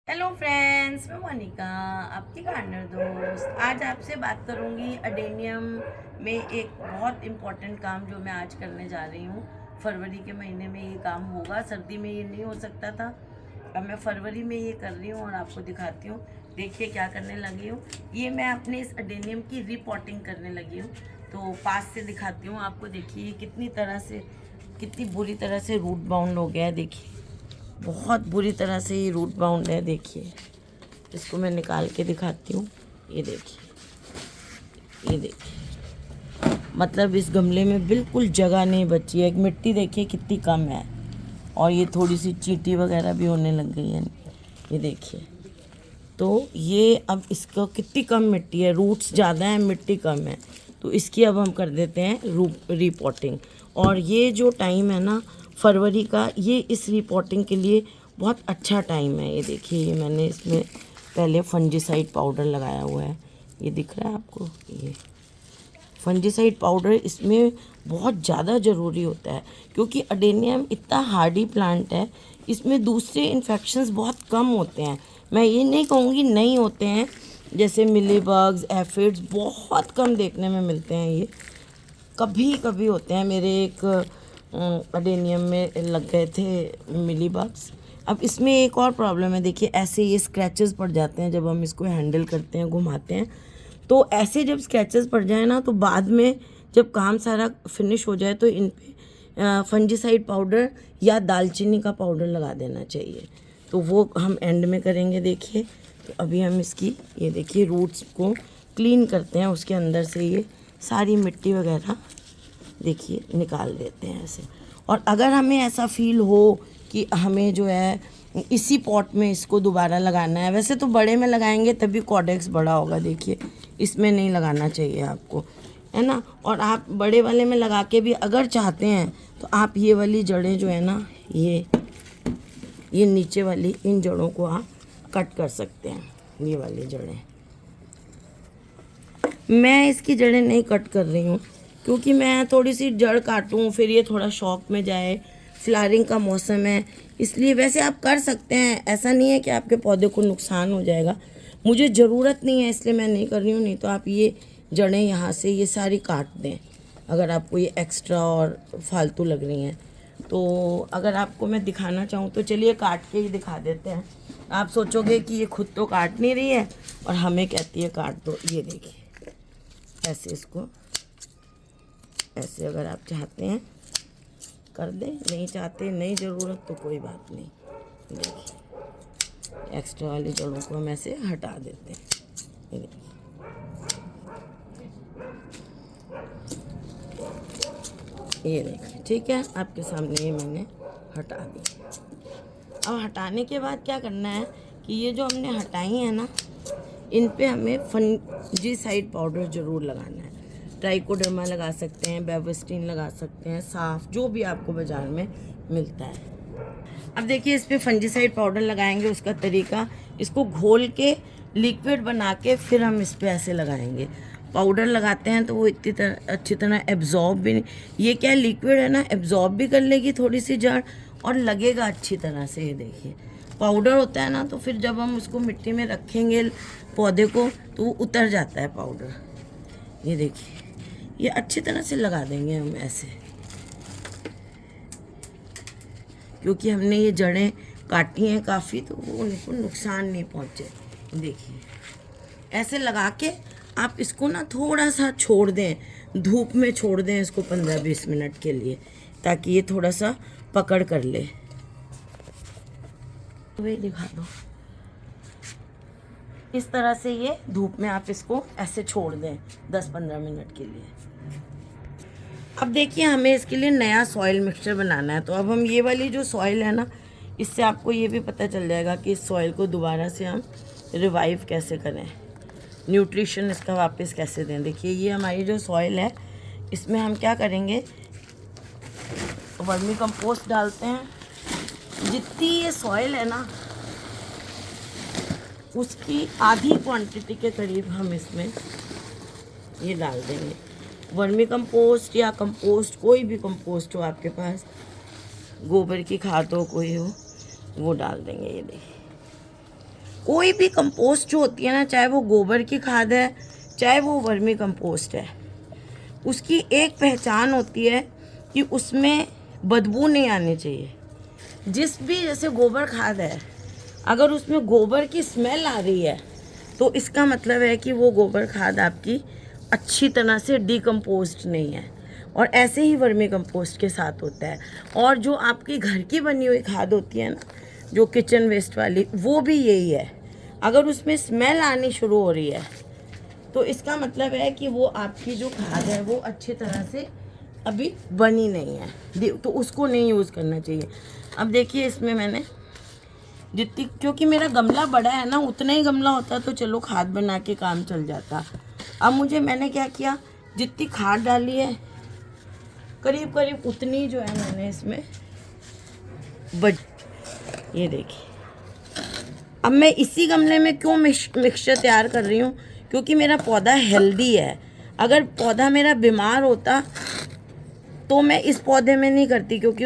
Hello friends, मैं मोनिका, आपकी gardener दोस्त। आज आपसे बात करूंगी अडेनियम में एक बहुत इम्पॉर्टेंट काम जो मैं आज करने जा रही हूँ। फरवरी के महीने में ये काम होगा, सर्दी में ये नहीं हो सकता था। अब मैं फरवरी में ये कर रही हूँ और आपको दिखाती हूँ। देखिए क्या करने लगी हूँ। ये मैं अपने इस अडेनियम की रिपोर्टिंग करने लगी हूँ। तो पास से दिखाती हूँ आपको। देखिए कितनी बुरी तरह से रूट बाउंड हो गया है। देखिए बहुत बुरी तरह से ये रूट बाउंड है। देखिए इसको मैं निकाल के दिखाती हूँ। ये देखिए मतलब इस गमले में बिल्कुल जगह नहीं बची है। एक मिट्टी देखिए कितनी कम है और ये थोड़ी सी चींटी वगैरह भी होने लग गई है। ये देखिए, तो ये अब इसको कितनी कम मिट्टी है, रूट्स ज़्यादा है, मिट्टी कम है। तो इसकी अब हम कर देते हैं रिपोर्टिंग। और ये जो टाइम है ना फरवरी का, ये इस रिपोर्टिंग के लिए बहुत अच्छा टाइम है। ये देखिए, ये मैंने इसमें पहले फंजीसाइड पाउडर लगाया हुआ है। ये दिख रहा है आपको? ये फंजीसाइड पाउडर इसमें बहुत ज़्यादा ज़रूरी होता है क्योंकि अडेनियम इतना हार्डी प्लांट है, इसमें दूसरे इन्फेक्शंस बहुत कम होते हैं। मैं ये नहीं कहूँगी नहीं होते हैं, जैसे मिलीबग्स, एफिड्स बहुत कम देखने में मिलते हैं। ये कभी कभी होते हैं। मेरे एक अडेनियम में लग गए थे मिलीबग्स। अब इसमें एक और प्रॉब्लम है। देखिए ऐसे ये स्क्रैचेस पड़ जाते हैं जब हम इसको हैंडल करते हैं, घुमाते हैं। तो ऐसे जब स्क्रैचेस पड़ जाए ना, तो बाद में जब काम सारा फिनिश हो जाए तो इन पे फंजीसाइड पाउडर या दालचीनी का पाउडर लगा देना चाहिए। तो वो हम एंड में करेंगे। देखिए, तो अभी हम इसकी ये देखिए रूट्स को क्लीन करते हैं, उसके अंदर से ये सारी मिट्टी वगैरह देखिए निकाल देते हैं ऐसे। और अगर हमें ऐसा फील हो कि हमें जो है इसी पॉट में इसको दोबारा लगाना है, वैसे तो बड़े में लगाएंगे तभी कॉडेक्स बड़ा होगा। देखिए इसमें नहीं लगाना चाहिए आपको, है ना। और आप बड़े वाले में लगा के भी अगर चाहते हैं तो आप ये वाली जड़ें जो है ना, ये नीचे वाली इन जड़ों को आप कट कर सकते हैं। ये वाली जड़ें मैं इसकी जड़ें नहीं कट कर रही हूँ क्योंकि मैं थोड़ी सी जड़ काटूँ फिर ये थोड़ा शौक में जाए। फ्लावरिंग का मौसम है इसलिए। वैसे आप कर सकते हैं, ऐसा नहीं है कि आपके पौधे को नुकसान हो जाएगा। मुझे ज़रूरत नहीं है इसलिए मैं नहीं कर रही हूँ। नहीं तो आप ये जड़ें यहाँ से ये सारी काट दें अगर आपको ये एक्स्ट्रा और फालतू लग रही हैं। तो अगर आपको मैं दिखाना चाहूँ तो चलिए काट के ही दिखा देते हैं। आप सोचोगे कि ये खुद तो काट नहीं रही है और हमें कहती है काट दो। ये देखिए ऐसे, इसको ऐसे अगर आप चाहते हैं कर दें, नहीं चाहते नहीं ज़रूरत तो कोई बात नहीं। देखिए एक्स्ट्रा वाली जड़ों को हम ऐसे हटा देते हैं। ये देखिए ठीक है, आपके सामने ये मैंने हटा दी। अब हटाने के बाद क्या करना है कि ये जो हमने हटाई है ना, इन पे हमें फंजीसाइड पाउडर ज़रूर लगाना है। ट्राइकोडर्मा लगा सकते हैं, बेवस्टीन लगा सकते हैं, साफ जो भी आपको बाज़ार में मिलता है। अब देखिए इस पे फंजीसाइड पाउडर लगाएंगे। उसका तरीका, इसको घोल के लिक्विड बना के फिर हम इस पे ऐसे लगाएंगे। पाउडर लगाते हैं तो वो इतनी अच्छी तरह एब्जॉर्ब भी नहीं, ये क्या लिक्विड है ना, एब्जॉर्ब भी कर लेगी थोड़ी सी जड़ और लगेगा अच्छी तरह से। ये देखिए पाउडर होता है ना, तो फिर जब हम उसको मिट्टी में रखेंगे पौधे को तो वो उतर जाता है पाउडर। ये देखिए ये अच्छी तरह से लगा देंगे हम ऐसे, क्योंकि हमने ये जड़ें काटी हैं काफ़ी, तो वो उनको नुकसान नहीं पहुंचे। देखिए ऐसे लगा के आप इसको ना थोड़ा सा छोड़ दें, धूप में छोड़ दें इसको 15-20 मिनट के लिए, ताकि ये थोड़ा सा पकड़ कर ले। वही दिखा दो। इस तरह से ये धूप में आप इसको ऐसे छोड़ दें 10-15 मिनट के लिए। अब देखिए हमें इसके लिए नया सॉइल मिक्सचर बनाना है। तो अब हम ये वाली जो सॉइल है ना, इससे आपको ये भी पता चल जाएगा कि इस सॉइल को दोबारा से हम रिवाइव कैसे करें, न्यूट्रिशन इसका वापस कैसे दें। देखिए ये हमारी जो सॉइल है, इसमें हम क्या करेंगे, वर्मी कंपोस्ट डालते हैं। जितनी ये सॉइल है ना, उसकी आधी क्वांटिटी के करीब हम इसमें ये डाल देंगे। वर्मी कंपोस्ट या कंपोस्ट, कोई भी कंपोस्ट हो आपके पास, गोबर की खाद हो कोई हो, वो डाल देंगे। ये देखिए कोई भी कंपोस्ट जो होती है ना, चाहे वो गोबर की खाद है, चाहे वो वर्मी कंपोस्ट है, उसकी एक पहचान होती है कि उसमें बदबू नहीं आनी चाहिए। जिस भी जैसे गोबर खाद है, अगर उसमें गोबर की स्मेल आ रही है तो इसका मतलब है कि वो गोबर खाद आपकी अच्छी तरह से डिकम्पोज्ड नहीं है। और ऐसे ही वर्मी कंपोस्ट के साथ होता है। और जो आपकी घर की बनी हुई खाद होती है ना, जो किचन वेस्ट वाली, वो भी यही है। अगर उसमें स्मेल आनी शुरू हो रही है तो इसका मतलब है कि वो आपकी जो खाद है वो अच्छी तरह से अभी बनी नहीं है, तो उसको नहीं यूज़ करना चाहिए। अब देखिए इसमें मैंने जितनी, क्योंकि मेरा गमला बड़ा है ना, उतना ही गमला होता तो चलो खाद बना के काम चल जाता। अब मैंने क्या किया, जितनी खाद डाली है करीब करीब उतनी जो है मैंने इसमें ये देखिए। अब मैं इसी गमले में क्यों मिक्सचर तैयार कर रही हूँ, क्योंकि मेरा पौधा हेल्दी है। अगर पौधा मेरा बीमार होता तो मैं इस पौधे में नहीं करती, क्योंकि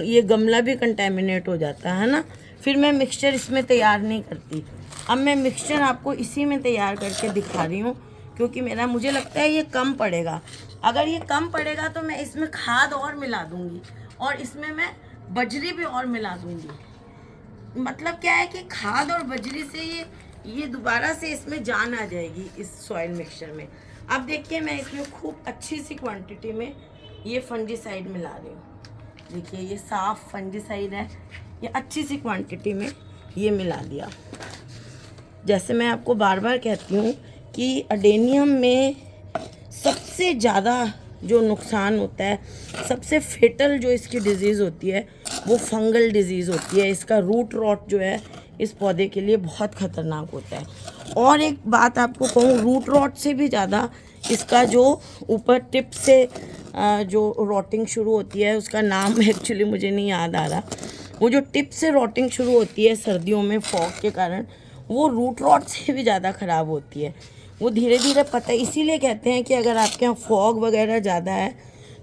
ये गमला भी कंटेमिनेट हो जाता है ना, फिर मैं मिक्सचर इसमें तैयार नहीं करती। अब मैं मिक्सचर आपको इसी में तैयार करके दिखा रही हूँ, क्योंकि मुझे लगता है ये कम पड़ेगा। अगर ये कम पड़ेगा तो मैं इसमें खाद और मिला दूँगी, और इसमें मैं बजरी भी और मिला दूँगी। मतलब क्या है कि खाद और बजरी से ये दोबारा से इसमें जान आ जाएगी इस सॉइल मिक्सचर में। अब देखिए मैं इसमें खूब अच्छी सी क्वांटिटी में ये फंजीसाइड मिला रही हूँ। देखिए ये साफ फंजीसाइड है, ये अच्छी सी क्वांटिटी में ये मिला दिया। जैसे मैं आपको बार बार कहती हूँ कि अडेनियम में सबसे ज़्यादा जो नुकसान होता है, सबसे फेटल जो इसकी डिजीज़ होती है वो फंगल डिजीज़ होती है। इसका रूट रॉट जो है इस पौधे के लिए बहुत ख़तरनाक होता है। और एक बात आपको कहूँ, रूट रॉट से भी ज़्यादा इसका जो ऊपर टिप से जो रॉटिंग शुरू होती है, उसका नाम एक्चुअली मुझे नहीं याद आ रहा, वो जो टिप से रॉटिंग शुरू होती है सर्दियों में फॉग के कारण, वो रूट रॉट से भी ज़्यादा ख़राब होती है। वो धीरे धीरे पता, इसीलिए कहते हैं कि अगर आपके यहाँ फॉग वगैरह ज़्यादा है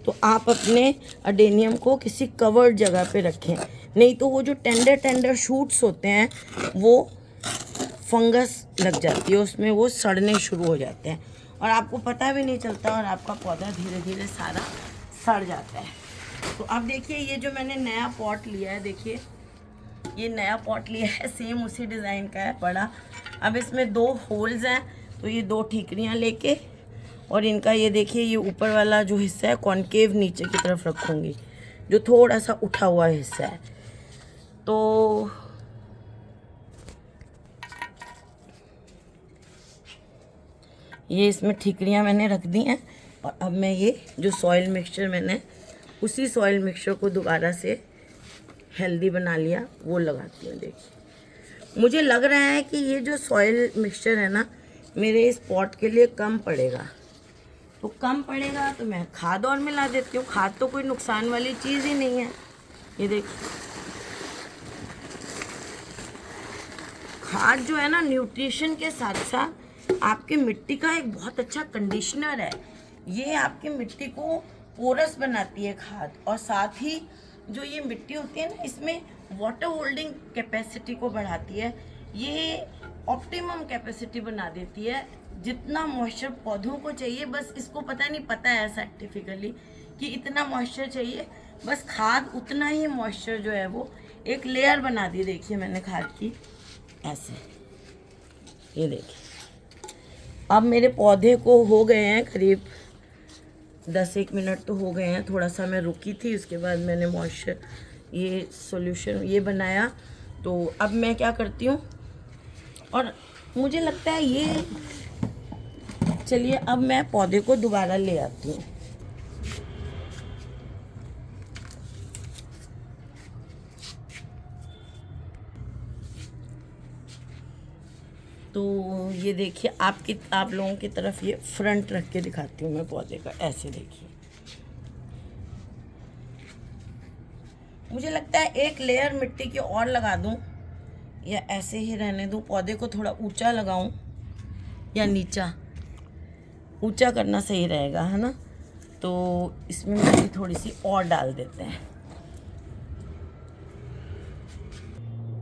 तो आप अपने अडेनियम को किसी कवर्ड जगह पे रखें, नहीं तो वो जो टेंडर शूट्स होते हैं वो फंगस लग जाती है उसमें, वो सड़ने शुरू हो जाते हैं और आपको पता भी नहीं चलता और आपका पौधा धीरे धीरे सारा सड़ जाता है। तो अब देखिए ये जो मैंने नया पॉट लिया है, देखिए ये नया पॉट लिया है, सेम उसी डिज़ाइन का है, बड़ा। अब इसमें 2 होल्स हैं, तो ये 2 ठीकरियाँ लेके और इनका ये देखिए ये ऊपर वाला जो हिस्सा है कॉनकेव नीचे की तरफ रखूँगी, जो थोड़ा सा उठा हुआ हिस्सा है। तो ये इसमें ठीकरियाँ मैंने रख दी हैं और अब मैं ये जो सॉइल मिक्सचर मैंने उसी सॉइल मिक्सचर को दोबारा से हेल्दी बना लिया, वो लगाती हूँ। देखिए मुझे लग रहा है कि ये जो सॉइल मिक्सचर है ना, मेरे इस पॉट के लिए कम पड़ेगा। तो कम पड़ेगा तो मैं खाद और मिला देती हूँ। खाद तो कोई नुकसान वाली चीज़ ही नहीं है। ये देखिए खाद जो है ना, न्यूट्रिशन के साथ साथ आपकी मिट्टी का एक बहुत अच्छा कंडीशनर है। ये आपकी मिट्टी को पोरस बनाती है खाद, और साथ ही जो ये मिट्टी होती है ना, इसमें वाटर होल्डिंग कैपेसिटी को बढ़ाती है। ये ऑप्टिमम कैपेसिटी बना देती है, जितना मॉइस्चर पौधों को चाहिए, बस इसको पता है साइंटिफिकली कि इतना मॉइस्चर चाहिए, बस खाद उतना ही मॉइस्चर जो है वो एक लेयर बना दी। देखिए मैंने खाद की ऐसे, ये देखिए अब मेरे पौधे को हो गए हैं करीब 10-1 मिनट तो हो गए हैं। थोड़ा सा मैं रुकी थी, उसके बाद मैंने मॉइस्चर ये सॉल्यूशन ये बनाया। तो अब मैं क्या करती हूँ, और मुझे लगता है ये, चलिए अब मैं पौधे को दोबारा ले आती हूँ। तो ये देखिए आप लोगों की तरफ ये फ्रंट रख के दिखाती हूँ मैं पौधे का। ऐसे देखिए, मुझे लगता है एक लेयर मिट्टी की और लगा दूँ या ऐसे ही रहने दूँ, पौधे को थोड़ा ऊंचा लगाऊं या नीचा, ऊंचा करना सही रहेगा, है ना। तो इसमें मिट्टी थोड़ी सी और डाल देते हैं।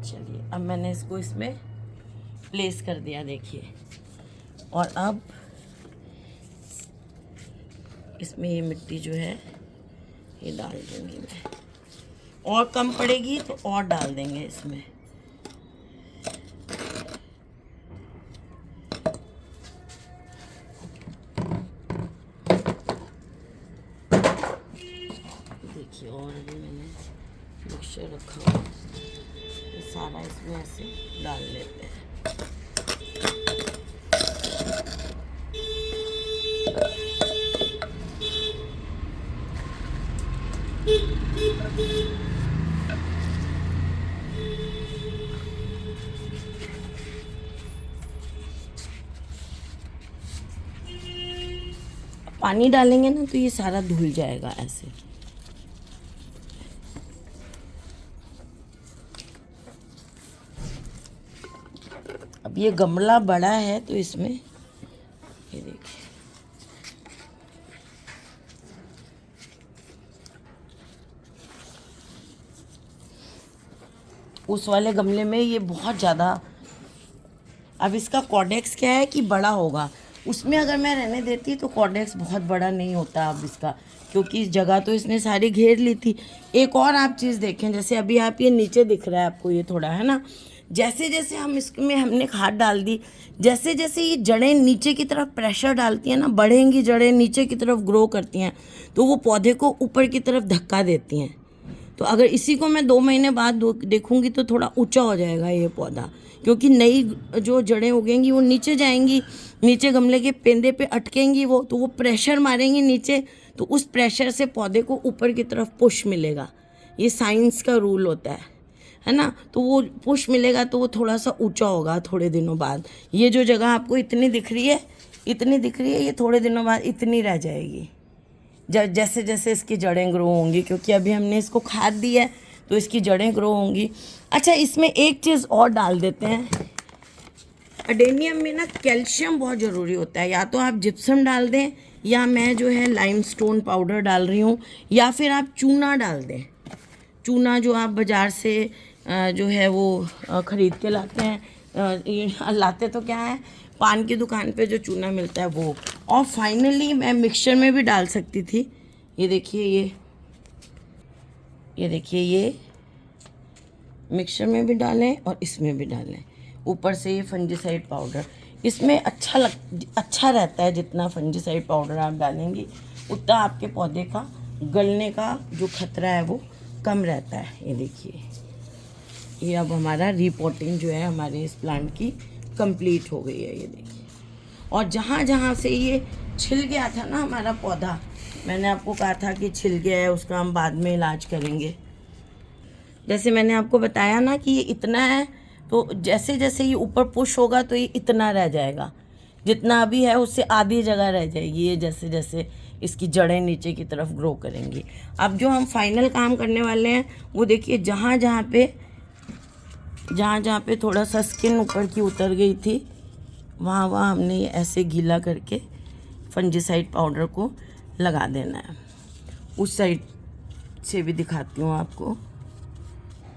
चलिए अब मैंने इसको इसमें प्लेस कर दिया देखिए। और अब इसमें ये मिट्टी जो है ये डाल दूँगी मैं, और कम पड़ेगी तो और डाल देंगे इसमें। देखिए और अभी मैंने मिक्सचर रखा हुआ, ये सारा इसमें ऐसे डाल लेते हैं। पानी डालेंगे ना तो ये सारा धुल जाएगा ऐसे। अब ये गमला बड़ा है तो इसमें ये देखिए उस वाले गमले में ये बहुत ज़्यादा, अब इसका कॉर्डेक्स क्या है कि बड़ा होगा, उसमें अगर मैं रहने देती तो कॉर्डेक्स बहुत बड़ा नहीं होता अब इसका, क्योंकि इस जगह तो इसने सारी घेर ली थी। एक और आप चीज़ देखें, जैसे अभी आप ये नीचे दिख रहा है आपको ये थोड़ा है ना, जैसे जैसे हम इसमें हमने खाद डाल दी, जैसे जैसे ये जड़ें नीचे की तरफ प्रेशर डालती हैं ना, बढ़ेंगी जड़ें नीचे की तरफ ग्रो करती हैं, तो वो पौधे को ऊपर की तरफ धक्का देती हैं। तो अगर इसी को मैं 2 महीने बाद देखूंगी तो थोड़ा ऊंचा हो जाएगा ये पौधा, क्योंकि नई जो जड़ें उगेंगी वो नीचे जाएंगी, नीचे गमले के पेंदे पे अटकेंगी वो, तो वो प्रेशर मारेंगी नीचे, तो उस प्रेशर से पौधे को ऊपर की तरफ पुश मिलेगा। ये साइंस का रूल होता है ना। तो वो पुश मिलेगा तो वो थोड़ा सा ऊंचा होगा थोड़े दिनों बाद। ये जो जगह आपको इतनी दिख रही है ये थोड़े दिनों बाद इतनी रह जाएगी, जैसे जैसे इसकी जड़ें ग्रो होंगी, क्योंकि अभी हमने इसको खाद दी है तो इसकी जड़ें ग्रो होंगी। अच्छा, इसमें एक चीज़ और डाल देते हैं, अडेनियम में ना कैल्शियम बहुत ज़रूरी होता है। या तो आप जिप्सम डाल दें, या मैं जो है लाइमस्टोन पाउडर डाल रही हूँ, या फिर आप चूना डाल दें। चूना जो आप बाज़ार से जो है वो ख़रीद के लाते हैं, लाते तो क्या है, पान की दुकान पे जो चूना मिलता है वो। और फाइनली मैं मिक्सचर में भी डाल सकती थी। ये देखिए ये देखिए ये मिक्सचर में भी डालें और इसमें भी डालें। ऊपर से ये फंजीसाइड पाउडर इसमें अच्छा रहता है। जितना फंजीसाइड पाउडर आप डालेंगी उतना आपके पौधे का गलने का जो खतरा है वो कम रहता है। ये देखिए, ये अब हमारा रिपोर्टिंग जो है हमारे इस प्लांट की कंप्लीट हो गई है। ये देखिए, और जहाँ जहाँ से ये छिल गया था ना हमारा पौधा, मैंने आपको कहा था कि छिल गया है, उसका हम बाद में इलाज करेंगे। जैसे मैंने आपको बताया ना कि ये इतना है, तो जैसे जैसे ये ऊपर पुश होगा तो ये इतना रह जाएगा, जितना अभी है उससे आधी जगह रह जाएगी। ये जैसे जैसे इसकी जड़ें नीचे की तरफ ग्रो करेंगी। अब जो हम फाइनल काम करने वाले हैं वो देखिए, जहाँ जहाँ पे थोड़ा सा स्किन ऊपर की उतर गई थी, वहाँ हमने ये ऐसे गीला करके फंजीसाइड पाउडर को लगा देना है। उस साइड से भी दिखाती हूँ आपको,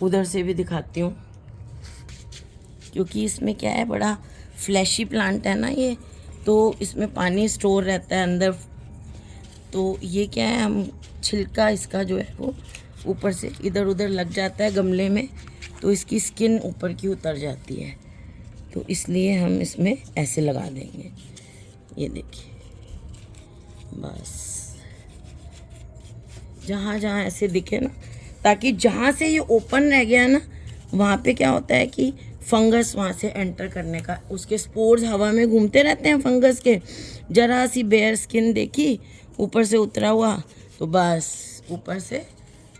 उधर से भी दिखाती हूँ, क्योंकि इसमें क्या है, बड़ा फ्लैशी प्लांट है ना ये, तो इसमें पानी स्टोर रहता है अंदर। तो ये क्या है, हम छिलका इसका जो है वो ऊपर से इधर उधर लग जाता है गमले में, तो इसकी स्किन ऊपर की उतर जाती है, तो इसलिए हम इसमें ऐसे लगा देंगे। ये देखिए, बस जहाँ जहाँ ऐसे दिखे ना, ताकि जहाँ से ये ओपन रह गया ना, वहाँ पे क्या होता है कि फंगस वहाँ से एंटर करने का, उसके स्पोर्स हवा में घूमते रहते हैं फंगस के। जरा सी बेयर स्किन देखी ऊपर से उतरा हुआ, तो बस ऊपर से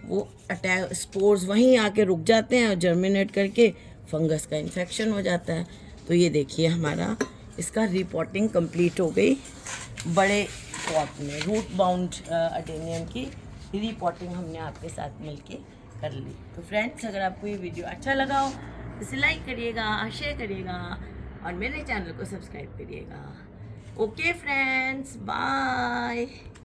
वो अटैक, स्पोर्स वहीं आके रुक जाते हैं और जर्मिनेट करके फंगस का इन्फेक्शन हो जाता है। तो ये देखिए, हमारा इसका रिपोर्टिंग कंप्लीट हो गई बड़े पॉट में। रूट बाउंड अडेनियम की रिपोर्टिंग हमने आपके साथ मिलके कर ली। तो फ्रेंड्स, अगर आपको ये वीडियो अच्छा लगा हो इसे लाइक करिएगा, शेयर करिएगा और मेरे चैनल को सब्सक्राइब करिएगा। Okay friends, bye.